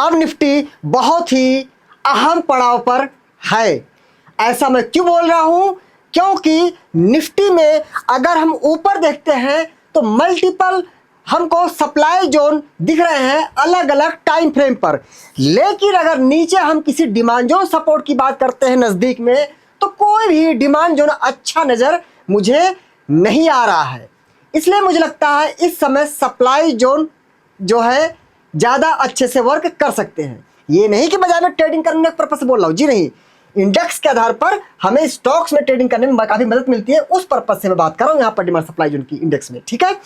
अब निफ्टी बहुत ही अहम पड़ाव पर है। ऐसा मैं क्यों बोल रहा हूं? क्योंकि निफ्टी में अगर हम ऊपर देखते हैं तो मल्टीपल हमको सप्लाई जोन दिख रहे हैं अलग अलग टाइम फ्रेम पर, लेकिन अगर नीचे हम किसी डिमांड जोन सपोर्ट की बात करते हैं नज़दीक में, तो कोई भी डिमांड जोन अच्छा नज़र मुझे नहीं आ रहा है। इसलिए मुझे लगता है इस समय सप्लाई जोन जो है ज़्यादा अच्छे से वर्क कर सकते हैं। ये नहीं कि बाजार में ट्रेडिंग करने के पर्पज से बोल रहा हूँ, जी नहीं, इंडेक्स के आधार पर हमें स्टॉक्स में ट्रेडिंग करने में काफ़ी मदद मिलती है, उस पर्पज से मैं बात कर रहा हूँ यहाँ पर डिमांड सप्लाई जोन की इंडेक्स में। ठीक है,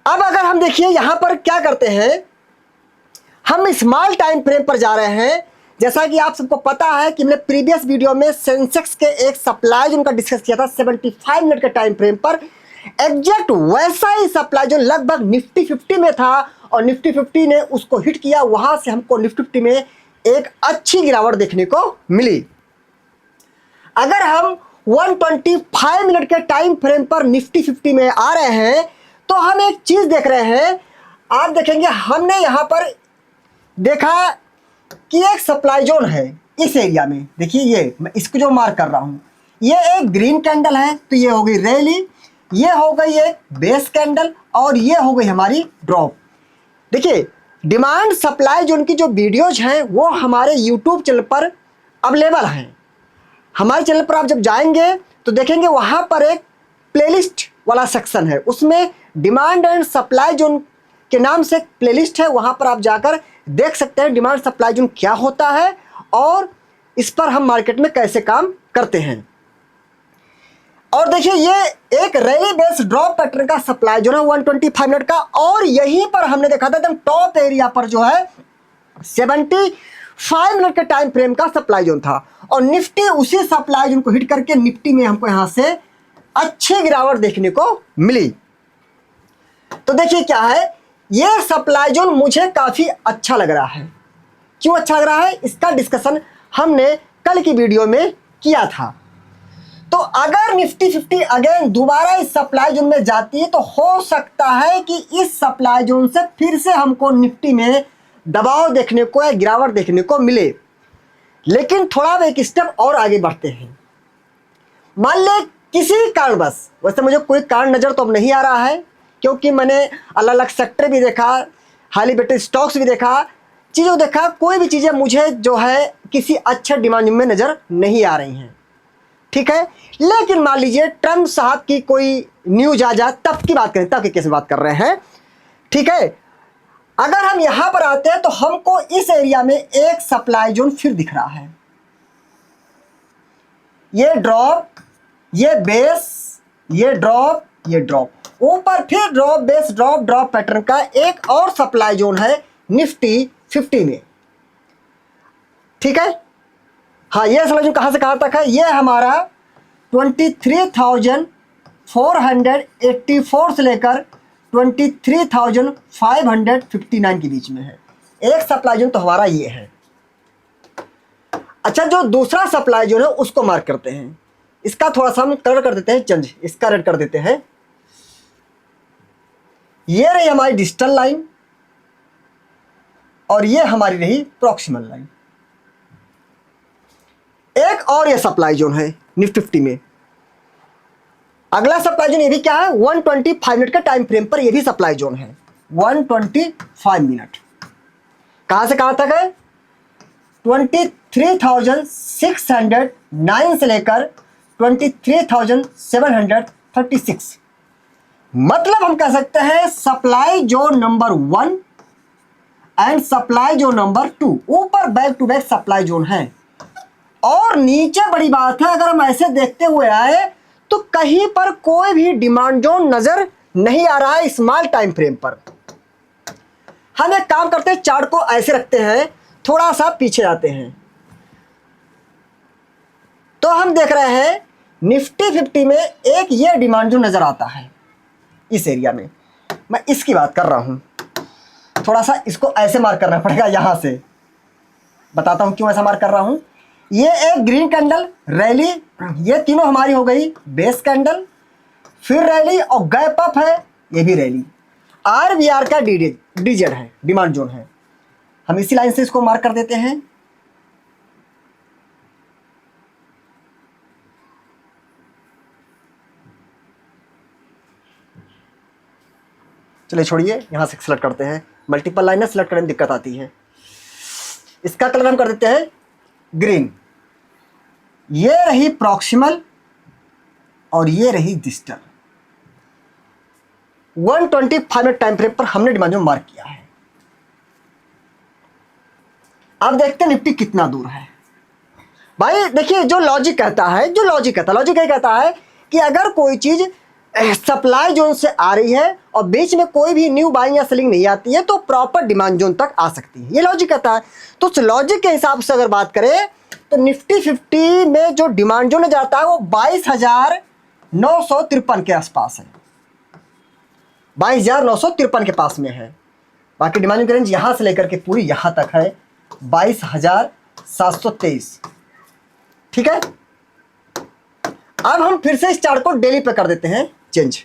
अब अगर हम देखिए यहाँ पर क्या करते हैं, हम स्मॉल टाइम फ्रेम पर जा रहे हैं। जैसा कि आप सबको पता है कि मैंने प्रीवियस वीडियो में सेंसेक्स के एक सप्लाई जोन का डिस्कस किया था 75 मिनट के टाइम फ्रेम पर। एग्जैक्ट वैसा ही सप्लाई जोन लगभग निफ्टी 50 में था और निफ्टी 50 ने उसको हिट किया, वहां से हमको निफ्टी 50 में एक अच्छी गिरावट देखने को मिली। अगर हम 125 मिनट के टाइम फ्रेम पर निफ्टी 50 में आ रहे हैं तो हम एक चीज देख रहे हैं। आप देखेंगे हमने यहां पर देखा कि एक सप्लाई जोन है इस एरिया में। देखिए ये मैं इसको जो मार्क कर रहा हूं, ये एक ग्रीन कैंडल है, तो ये हो गई रैली, ये हो गई एक बेस कैंडल और ये हो गई हमारी ड्रॉप। देखिए डिमांड सप्लाई जोन की जो वीडियोज हैं वो हमारे यूट्यूब चैनल पर अवेलेबल हैं। हमारे चैनल पर आप जब जाएंगे तो देखेंगे वहां पर एक प्लेलिस्ट वाला सेक्शन है, उसमें डिमांड एंड सप्लाई जोन के नाम से एक प्लेलिस्ट है, वहां पर आप जाकर देख सकते हैं डिमांड सप्लाई जोन क्या होता है और इस पर हम मार्केट में कैसे काम करते हैं। और देखिए ये एक रैली बेस ड्रॉप पैटर्न का सप्लाई जोन है 125 मिनट का, और यहीं पर हमने देखा था एकदम टॉप एरिया पर जो है 75 मिनट के टाइम फ्रेम का सप्लाई जोन था और निफ्टी उसी सप्लाई जोन को हिट करके निफ्टी में हमको यहां से अच्छी गिरावट देखने को मिली। तो देखिए क्या है, ये सप्लाई जोन मुझे काफी अच्छा लग रहा है। क्यों अच्छा लग रहा है, इसका डिस्कशन हमने कल की वीडियो में किया था। तो अगर निफ्टी 50 अगेन दोबारा इस सप्लाई जोन में जाती है तो हो सकता है कि इस सप्लाई जोन से फिर से हमको निफ्टी में दबाव देखने को या गिरावट देखने को मिले। लेकिन थोड़ा एक स्टेप और आगे बढ़ते हैं। मान ले किसी कारणवश, वैसे मुझे कोई कारण नजर तो अब नहीं आ रहा है क्योंकि मैंने अलग अलग सेक्टर भी देखा, हाईली वेटेड स्टॉक्स भी देखा, चीज़ों देखा, कोई भी चीज़ें मुझे जो है किसी अच्छे डिमांड में नज़र नहीं आ रही हैं। ठीक है, लेकिन मान लीजिए ट्रम्प साहब की कोई न्यूज आ जाए, तब की बात करें, तब की कैसे बात कर रहे हैं। ठीक है, अगर हम यहां पर आते हैं तो हमको इस एरिया में एक सप्लाई जोन फिर दिख रहा है। ये ड्रॉप, ये बेस, ये ड्रॉप, ये ड्रॉप, ऊपर फिर drop base drop drop pattern का एक और सप्लाई जोन है निफ्टी 50 में। ठीक है, हाँ ये सप्लाई जोन कहां से कहां तक है, ये हमारा 23,484 से लेकर 23,559 के बीच में है। एक सप्लाई जोन तो हमारा ये है। अच्छा, जो दूसरा सप्लाई जोन है उसको मार्क करते हैं। इसका थोड़ा सा हम कलर कर देते हैं चेंज, इसका रेड कर देते हैं। ये रही हमारी डिजिटल लाइन और ये हमारी रही प्रॉक्सिमल लाइन। एक और ये सप्लाई जोन है निफ्टी 50 में। अगला सप्लाई जोन ये भी क्या है, 125 मिनट के टाइम फ्रेम पर ये भी सप्लाई जोन है 125 मिनट। कहां से कहां तक है, 23,609 से लेकर 23,736। मतलब हम कह सकते हैं supply zone number 1 and supply zone number 2 ऊपर back to back supply zone है। और नीचे बड़ी बात है, अगर हम ऐसे देखते हुए आए तो कहीं पर कोई भी डिमांड जोन नजर नहीं आ रहा है स्मॉल टाइम फ्रेम पर। हम एक काम करते हैं, चार्ट को ऐसे रखते हैं, थोड़ा सा पीछे आते हैं तो हम देख रहे हैं निफ्टी 50 में एक ये डिमांड जोन नजर आता है इस एरिया में। मैं इसकी बात कर रहा हूं, थोड़ा सा इसको ऐसे मार्क करना पड़ेगा। यहां से बताता हूं क्यों ऐसा मार्क कर रहा हूं। ये एक ग्रीन कैंडल रैली, ये तीनों हमारी हो गई बेस कैंडल, फिर रैली और गैप अप है, ये भी रैली। आरवीआर का डीजेड है, डिमांड जोन है हम इसी लाइन से इसको मार्क कर देते हैं। चलिए छोड़िए, यहां से सेलेक्ट करते हैं। मल्टीपल लाइन सेलेक्ट करने में दिक्कत आती है। इसका कलर हम कर देते हैं ग्रीन। ये रही प्रॉक्सिमल और ये रही डिस्टल। 125 मिनट टाइम फ्रेम पर हमने डिमांड जोन मार्क किया है। अब देखते हैं निफ्टी कितना दूर है। भाई देखिए, जो लॉजिक कहता है लॉजिक ये कहता है कि अगर कोई चीज सप्लाई जोन से आ रही है और बीच में कोई भी न्यू बाइंग या सेलिंग नहीं आती है तो प्रॉपर डिमांड जोन तक आ सकती है। ये लॉजिक कहता है। तो उस लॉजिक के हिसाब से अगर बात करें तो निफ्टी 50 में जो डिमांड जोन जाता है वो 22,953 के आसपास है, 22,953 के पास में है। बाकी डिमांड जोन रेंज यहां से लेकर के पूरी यहां तक है 22,723। ठीक है, अब हम फिर से इस चार्ट को डेली पे कर देते हैं चेंज।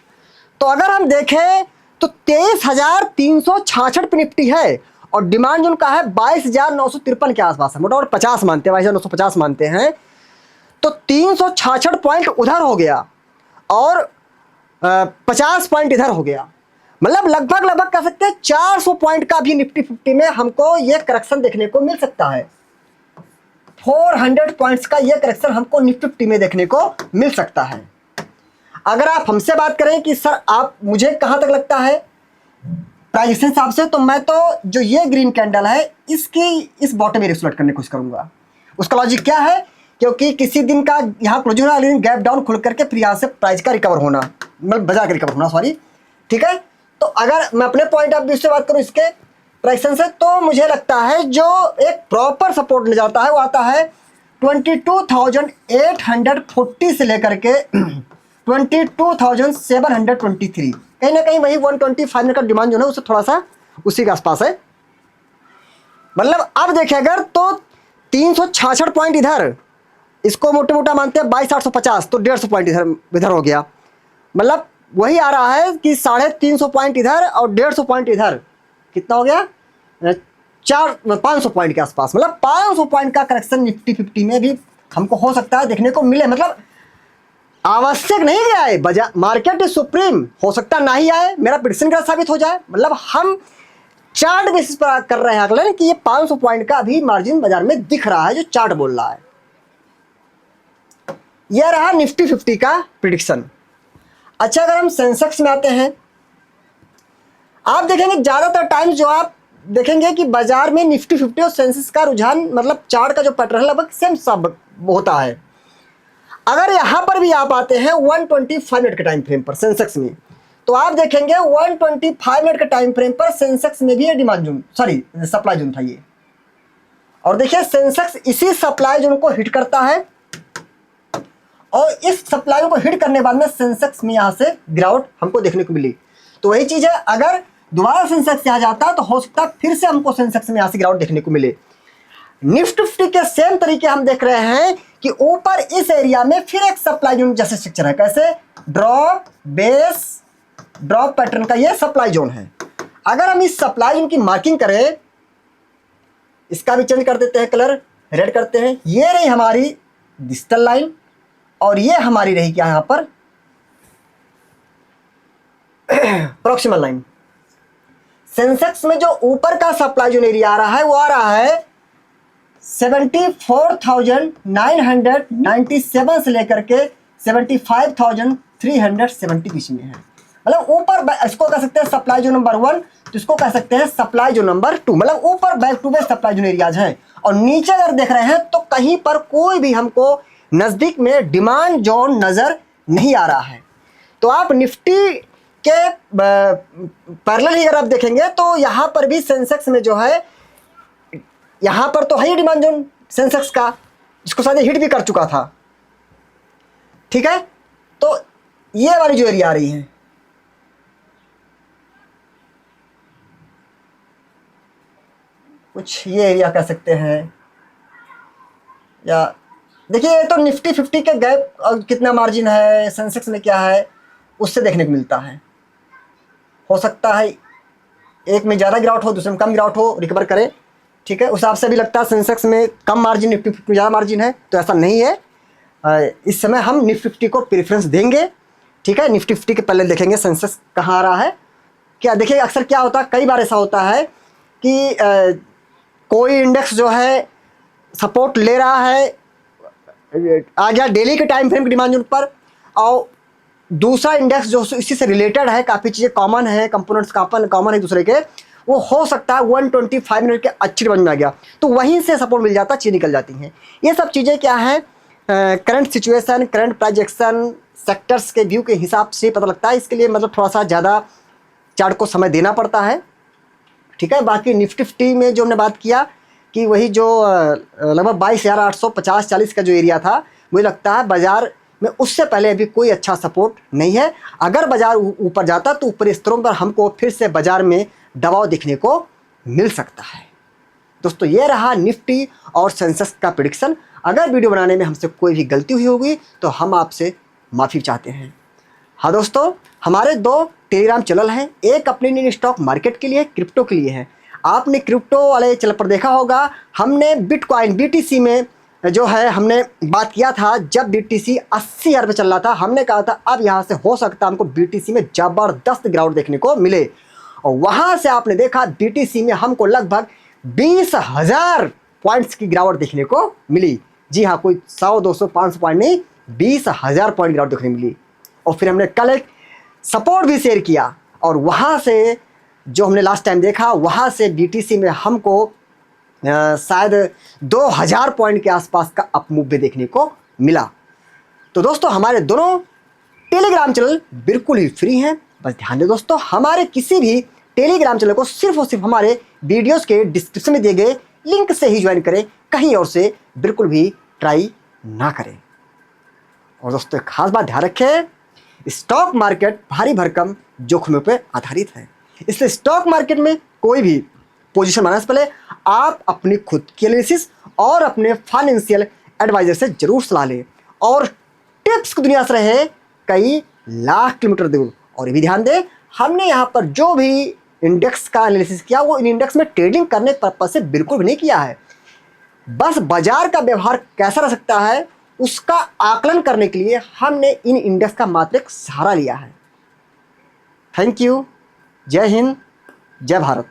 तो अगर हम देखें तो 23,366 पे निफ्टी है और डिमांड जोन का है 22,953 के आसपास है, मोटा मोटा 50 मानते हैं, 22,950 मानते हैं। तो 366 पॉइंट उधर हो गया और 50 पॉइंट इधर हो गया, मतलब लगभग कह सकते हैं 400 पॉइंट का भी निफ्टी 50 में हमको ये करेक्शन देखने को मिल सकता है। 400 पॉइंट्स का ये करेक्शन हमको निफ्टी 50 में देखने को मिल सकता है। अगर आप हमसे बात करें कि सर आप मुझे कहां तक लगता है प्राइस हिसाब से, तो मैं तो जो ये ग्रीन कैंडल है इसकी इस बॉटम में रिफ्लेक्ट करने की कोशिश करूंगा। उसका लॉजिक क्या है, क्योंकि किसी दिन का यहाँ क्लोजिंग होना, लेकिन गैप डाउन खुल करके फिर यहाँ से प्राइस का रिकवर होना, मतलब बाजार का रिकवर होना, सॉरी। ठीक है, तो अगर मैं अपने पॉइंट ऑफ व्यू से बात करूँ इसके प्राइसन से, तो मुझे लगता है जो एक प्रॉपर सपोर्ट ले जाता है वो आता है 22,840 से लेकर के 22,723। कहीं ना कहीं वही 125 मिनट का डिमांड जो है उससे थोड़ा सा उसी के आसपास है। मतलब अब देखें अगर तो 366 पॉइंट इधर, इसको मोटे मोटा मानते हैं 22,850, तो 150 पॉइंट इधर हो गया। मतलब वही आ रहा है कि 350 पॉइंट इधर और 150 पॉइंट इधर, कितना हो गया 500 पॉइंट के आसपास। मतलब 500 पॉइंट का करेक्शन निफ्टी 50 में भी हमको हो सकता है देखने को मिले। मतलब आवश्यक नहीं कि आए, बाजार मार्केट इज सुप्रीम, हो सकता ना ही आए, मेरा प्रेडिक्शन गलत साबित हो जाए। मतलब हम चार्ट बेसिस पर कर रहे हैं आकलन कि ये 500 पॉइंट का अभी मार्जिन बाजार में दिख रहा है जो चार्ट बोल रहा है। यह रहा निफ्टी 50 का प्रिडिक्शन। अच्छा, अगर हम सेंसेक्स में आते हैं, आप देखेंगे ज्यादातर टाइम जो आप देखेंगे कि बाजार में निफ्टी 50 और सेंसेक्स का रुझान, मतलब चार्ट का जो पैटर्न है लगभग सेम सब होता है। अगर यहां पर भी आप आते हैं 125 मिनट के टाइम फ्रेम पर सेंसेक्स में, तो आप देखेंगे 125 मिनट के टाइम फ्रेम पर सेंसेक्स में भी demand zone, sorry supply zone था ये। और देखिए सेंसेक्स इसी सप्लाई जोन को हिट करता है और इस सप्लाई जोन को हिट करने के बाद में सेंसेक्स में यहां से गिरावट हमको देखने को मिली। तो वही चीज है, अगर दोबारा सेंसेक्स आ जाता तो हो सकता है फिर से हमको सेंसेक्स में यहां से गिरावट देखने को मिले। निफ्टी 50 के सेम तरीके हम देख रहे हैं कि ऊपर इस एरिया में फिर एक सप्लाई जोन जैसे स्ट्रक्चर है, कैसे ड्रॉप बेस ड्रॉप पैटर्न का ये सप्लाई जोन है। अगर हम इस सप्लाई जोन की मार्किंग करें, इसका भी चेंज कर देते हैं, कलर रेड करते हैं। ये रही हमारी डिजिटल लाइन और ये हमारी रही क्या यहां पर प्रॉक्सिमल लाइन। सेंसेक्स में जो ऊपर का सप्लाई जोन एरिया आ रहा है वो आ रहा है 74,997 से लेकर के 75,370 बीच में है। मतलब ऊपर, इसको कह सकते हैं सप्लाई जोन नंबर 1, तो इसको कह सकते हैं सप्लाई जोन नंबर 2। मतलब ऊपर back to back supply zone areas हैं और नीचे अगर देख रहे हैं तो कहीं पर कोई भी हमको नजदीक में डिमांड जोन नजर नहीं आ रहा है। तो आप निफ्टी के पैरेलल ही अगर आप देखेंगे तो यहां पर भी सेंसेक्स में जो है, यहां पर तो है ही डिमांड जोन सेंसेक्स का, इसको शायद हिट भी कर चुका था। ठीक है, तो ये वाली जो एरिया आ रही है, कुछ ये एरिया कह सकते हैं, या देखिए ये तो निफ्टी 50 के गैप और कितना मार्जिन है, सेंसेक्स में क्या है, उससे देखने को मिलता है। हो सकता है एक में ज़्यादा गिरावट हो, दूसरे में कम गिरावट हो, रिकवर करे। ठीक है, उस हिसाब से भी लगता है सेंसेक्स में कम मार्जिन, निफ्टी 50 में ज़्यादा मार्जिन है, तो ऐसा नहीं है। इस समय हम निफ्टी 50 को प्रेफरेंस देंगे। ठीक है, निफ्टी 50 के पहले देखेंगे सेंसेक्स कहाँ आ रहा है। क्या देखिए, अक्सर क्या होता है, कई बार ऐसा होता है कि कोई इंडेक्स जो है सपोर्ट ले रहा है, आ गया डेली के टाइम फ्रेम की डिमांड जोन पर, और दूसरा इंडेक्स जो इसी से रिलेटेड है, काफ़ी चीज़ें कॉमन है, कंपोनेंट्स कॉमन है दूसरे के, वो हो सकता है 125 मिनट के अच्छी डिमांड में आ गया, तो वहीं से सपोर्ट मिल जाता, चीज़ निकल जाती हैं। ये सब चीज़ें क्या हैं, current situation, current projection, sectors के व्यू के हिसाब से पता लगता है। इसके लिए मतलब थोड़ा सा ज़्यादा चार्ट को समय देना पड़ता है। ठीक है, बाकी निफ्टी 50 में जो हमने बात किया कि वही जो लगभग 22,850-40 का जो एरिया था, मुझे लगता है बाजार में उससे पहले अभी कोई अच्छा सपोर्ट नहीं है। अगर बाजार ऊपर जाता तो ऊपरी स्तरों पर हमको फिर से बाजार में दबाव दिखने को मिल सकता है। दोस्तों, ये रहा निफ्टी और सेंसेक्स का प्रेडिक्शन। अगर वीडियो बनाने में हमसे कोई भी गलती हुई होगी तो हम आपसे माफ़ी चाहते हैं। हाँ दोस्तों, हमारे 2 टेलीग्राम चैनल हैं, एक अपने इंडियन स्टॉक मार्केट के लिए, क्रिप्टो के लिए है। आपने क्रिप्टो वाले चैनल पर देखा होगा, हमने बिटकॉइन BTC में जो है हमने बात किया था, जब BTC 80,000 पे चल रहा था, हमने कहा था अब यहाँ से हो सकता है हमको BTC में ज़बरदस्त गिरावट देखने को मिले, और वहाँ से आपने देखा BTC में हमको लगभग 20,000 पॉइंट्स की गिरावट देखने को मिली। जी हाँ, कोई 100, 200, 500 पॉइंट नहीं, 20,000 पॉइंट गिरावट देखने मिली। और फिर हमने कल एक सपोर्ट भी शेयर किया, और वहाँ से जो हमने लास्ट टाइम देखा, वहाँ से BTC में हमको शायद 2,000 पॉइंट के आसपास का अपमूव भी देखने को मिला। तो दोस्तों, हमारे दोनों टेलीग्राम चैनल बिल्कुल ही फ्री हैं। बस ध्यान दें दोस्तों, हमारे किसी भी टेलीग्राम चैनल को सिर्फ और सिर्फ हमारे वीडियोस के डिस्क्रिप्शन में दिए गए लिंक से ही ज्वाइन करें, कहीं और से बिल्कुल भी ट्राई ना करें। और दोस्तों, खास बात ध्यान रखें, स्टॉक मार्केट भारी भरकम जोखिमों पर आधारित है, इसलिए स्टॉक मार्केट में कोई भी पोजीशन बनाने से पहले आप अपनी खुद की एनालिसिस और अपने फाइनेंशियल एडवाइजर से जरूर सलाह लें, और टिप्स की दुनिया से रहे कई लाख किलोमीटर दूर। और ये भी ध्यान दें, हमने यहाँ पर जो भी इंडेक्स का एनालिसिस किया, वो इन इंडेक्स में ट्रेडिंग करने के पर्पज से बिल्कुल भी नहीं किया है। बस बाजार का व्यवहार कैसा रह सकता है उसका आकलन करने के लिए हमने इन इंडेक्स का मात्र एक सहारा लिया है। Thank you. जय हिंद, जय भारत।